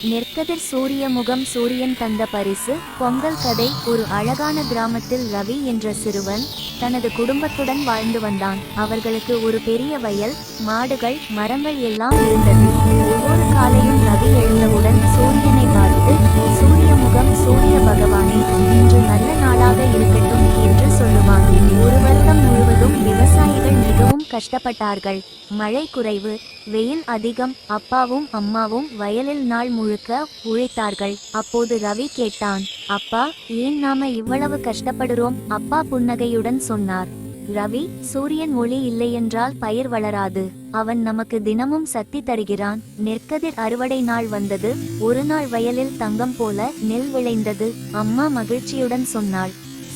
நெற்கதிர் சூரிய முகம் சூரியன் தந்த பரிசு. பொங்கல் கதை. ஒரு அழகான கிராமத்தில் ரவி என்ற சிறுவன் தனது குடும்பத்துடன் வாழ்ந்து வந்தான். அவர்களுக்கு ஒரு பெரிய வயல், மாடுகள், மரங்கள் எல்லாம் இருந்தது. ஒவ்வொரு காலையும் ரவி எழுந்தவுடன் சூரியனை பார்த்து, சூரிய முகம் சூரிய பகவானே, இன்று நல்ல நாளாக இருக்கட்டும் என்று சொல்லுவான். ஒரு வருடம் முழுவதும் விவசாயிகள் மிகவும் கஷ்டப்பட்டார்கள். மழை குறைவு, வெயில் அதிகம். அப்பாவும் அம்மாவும் வயலில் நாள் முழுக்க உழைத்தார்கள். அப்போது ரவி கேட்டான், அப்பா, ஏன் நாம இவ்வளவு கஷ்டப்படுறோம்? அப்பா புன்னகையுடன் சொன்னார், ரவி, சூரியன் ஒளி இல்லையென்றால் பயிர் வளராது. அவன் நமக்கு தினமும் சக்தி தருகிறான். நெற்கதிர் அறுவடை நாள் வந்தது. ஒரு நாள் வயலில் தங்கம் போல நெல் விளைந்தது. அம்மா மகிழ்ச்சியுடன் சொன்னாள்,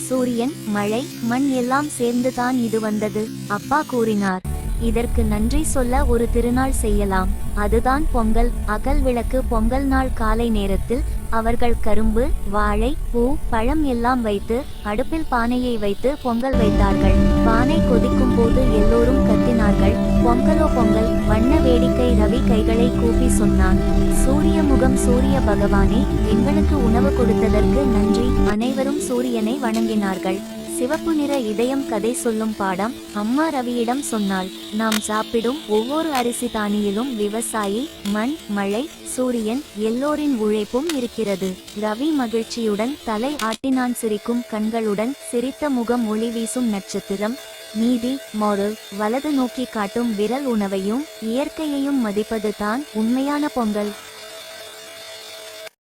சூரியன், மழை, மண் எல்லாம் சேர்ந்துதான் இது வந்தது. அப்பா கூறினார், இதற்கு நன்றி சொல்ல ஒரு திருநாள் செய்யலாம். அதுதான் பொங்கல். அகல் விளக்கு. பொங்கல் நாள் காலை நேரத்தில் அவர்கள் கரும்பு, வாழை, பூ, பழம் எல்லாம் வைத்து அடுப்பில் பானையை வைத்து பொங்கல் வைத்தார்கள். பானை கொதிக்கும் போது எல்லோரும் கத்தினார்கள், பொங்கலோ பொங்கல். வண்ண வேடிக்கை. ரவி கைகளை கூப்பி சொன்னான், சூரிய முகம் சூரிய பகவானே, எங்களுக்கு உணவு கொடுத்ததற்கு நன்றி. அனைவரும் சூரியனை வணங்கினார்கள். சிவப்பு நிற இதயம். கதை சொல்லும் பாடம். அம்மா ரவியிடம் சொன்னாள், நாம் சாப்பிடும் ஒவ்வொரு அரிசி தானியிலும் விவசாயி, மண், மழை, சூரியன் எல்லோரின் உழைப்பும் இருக்கிறது. ரவி மகிழ்ச்சியுடன் தலை ஆட்டினான். சிரிக்கும் கண்களுடன் சிரித்த முகம். ஒளி வீசும் நட்சத்திரம். நீதி, மோரல். வலது நோக்கி காட்டும் விரல். உணவையும் இயற்கையையும் மதிப்பது தான் உண்மையான பொங்கல்.